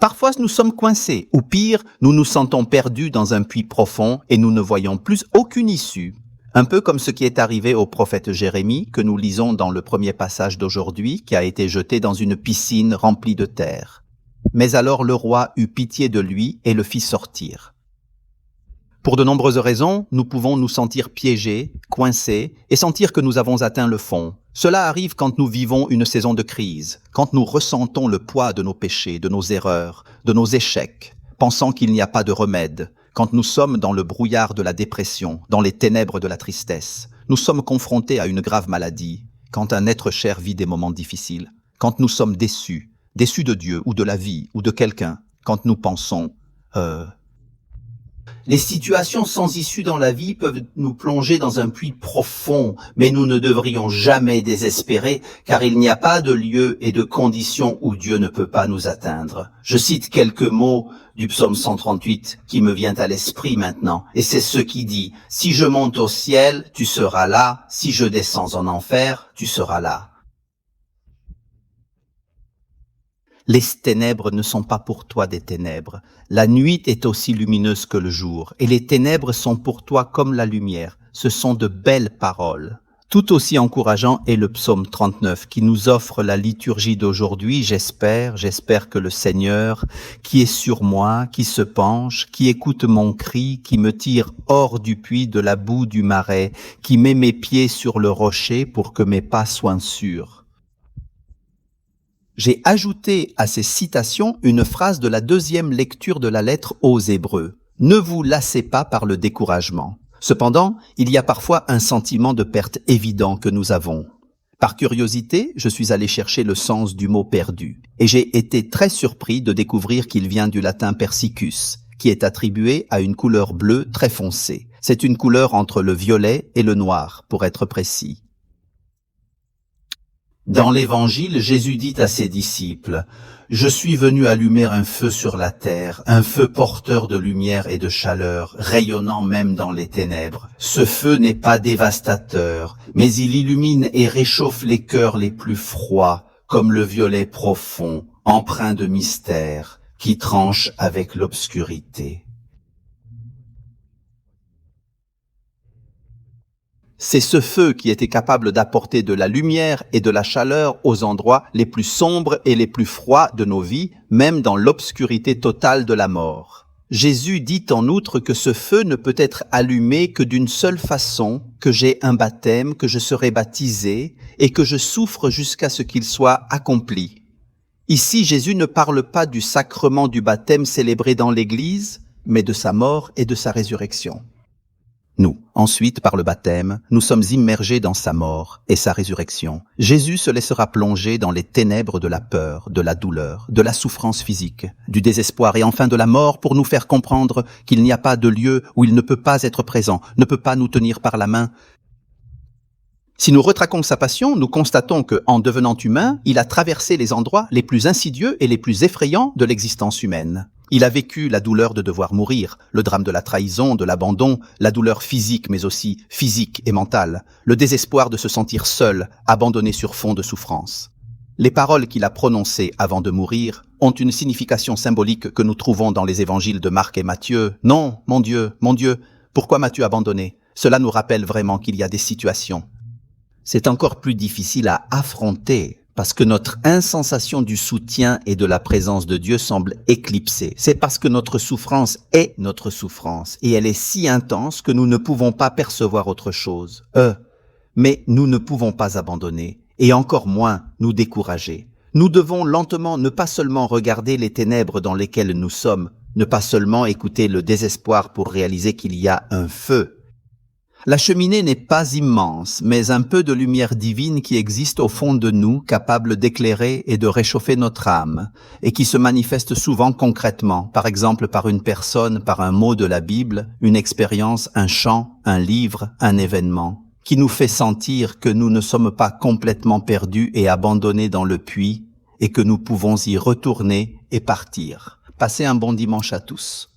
Parfois, nous sommes coincés, ou pire, nous nous sentons perdus dans un puits profond et nous ne voyons plus aucune issue. Un peu comme ce qui est arrivé au prophète Jérémie, que nous lisons dans le premier passage d'aujourd'hui, qui a été jeté dans une piscine remplie de terre. Mais alors le roi eut pitié de lui et le fit sortir. Pour de nombreuses raisons, nous pouvons nous sentir piégés, coincés et sentir que nous avons atteint le fond. Cela arrive quand nous vivons une saison de crise, quand nous ressentons le poids de nos péchés, de nos erreurs, de nos échecs, pensant qu'il n'y a pas de remède, quand nous sommes dans le brouillard de la dépression, dans les ténèbres de la tristesse. Nous sommes confrontés à une grave maladie, quand un être cher vit des moments difficiles, quand nous sommes déçus de Dieu ou de la vie ou de quelqu'un, quand nous pensons Les situations sans issue dans la vie peuvent nous plonger dans un puits profond, mais nous ne devrions jamais désespérer, car il n'y a pas de lieu et de conditions où Dieu ne peut pas nous atteindre. Je cite quelques mots du psaume 138 qui me vient à l'esprit maintenant, et c'est ce qui dit « Si je monte au ciel, tu seras là, si je descends en enfer, tu seras là. » Les ténèbres ne sont pas pour toi des ténèbres. La nuit est aussi lumineuse que le jour, et les ténèbres sont pour toi comme la lumière. Ce sont de belles paroles. Tout aussi encourageant est le psaume 39 qui nous offre la liturgie d'aujourd'hui. J'espère que le Seigneur, qui est sur moi, qui se penche, qui écoute mon cri, qui me tire hors du puits de la boue du marais, qui met mes pieds sur le rocher pour que mes pas soient sûrs. J'ai ajouté à ces citations une phrase de la deuxième lecture de la lettre aux Hébreux. Ne vous lassez pas par le découragement. Cependant, il y a parfois un sentiment de perte évident que nous avons. Par curiosité, je suis allé chercher le sens du mot perdu, et j'ai été très surpris de découvrir qu'il vient du latin persicus, qui est attribué à une couleur bleue très foncée. C'est une couleur entre le violet et le noir, pour être précis. Dans l'Évangile, Jésus dit à ses disciples « Je suis venu allumer un feu sur la terre, un feu porteur de lumière et de chaleur, rayonnant même dans les ténèbres. Ce feu n'est pas dévastateur, mais il illumine et réchauffe les cœurs les plus froids, comme le violet profond, empreint de mystère, qui tranche avec l'obscurité. » C'est ce feu qui était capable d'apporter de la lumière et de la chaleur aux endroits les plus sombres et les plus froids de nos vies, même dans l'obscurité totale de la mort. Jésus dit en outre que ce feu ne peut être allumé que d'une seule façon, que j'ai un baptême, que je serai baptisé et que je souffre jusqu'à ce qu'il soit accompli. Ici, Jésus ne parle pas du sacrement du baptême célébré dans l'Église, mais de sa mort et de sa résurrection. Nous, ensuite, par le baptême, nous sommes immergés dans sa mort et sa résurrection. Jésus se laissera plonger dans les ténèbres de la peur, de la douleur, de la souffrance physique, du désespoir et enfin de la mort pour nous faire comprendre qu'il n'y a pas de lieu où il ne peut pas être présent, ne peut pas nous tenir par la main. Si nous retraquons sa passion, nous constatons que, en devenant humain, il a traversé les endroits les plus insidieux et les plus effrayants de l'existence humaine. Il a vécu la douleur de devoir mourir, le drame de la trahison, de l'abandon, la douleur physique mais aussi physique et mentale, le désespoir de se sentir seul, abandonné sur fond de souffrance. Les paroles qu'il a prononcées avant de mourir ont une signification symbolique que nous trouvons dans les évangiles de Marc et Matthieu. « Non, mon Dieu, pourquoi m'as-tu abandonné ?» Cela nous rappelle vraiment qu'il y a des situations. C'est encore plus difficile à affronter parce que notre insensation du soutien et de la présence de Dieu semble éclipsée. C'est parce que notre souffrance est notre souffrance et elle est si intense que nous ne pouvons pas percevoir autre chose. Mais nous ne pouvons pas abandonner et encore moins nous décourager. Nous devons lentement ne pas seulement regarder les ténèbres dans lesquelles nous sommes, ne pas seulement écouter le désespoir pour réaliser qu'il y a un feu. La cheminée n'est pas immense, mais un peu de lumière divine qui existe au fond de nous, capable d'éclairer et de réchauffer notre âme, et qui se manifeste souvent concrètement, par exemple par une personne, par un mot de la Bible, une expérience, un chant, un livre, un événement, qui nous fait sentir que nous ne sommes pas complètement perdus et abandonnés dans le puits, et que nous pouvons y retourner et partir. Passez un bon dimanche à tous.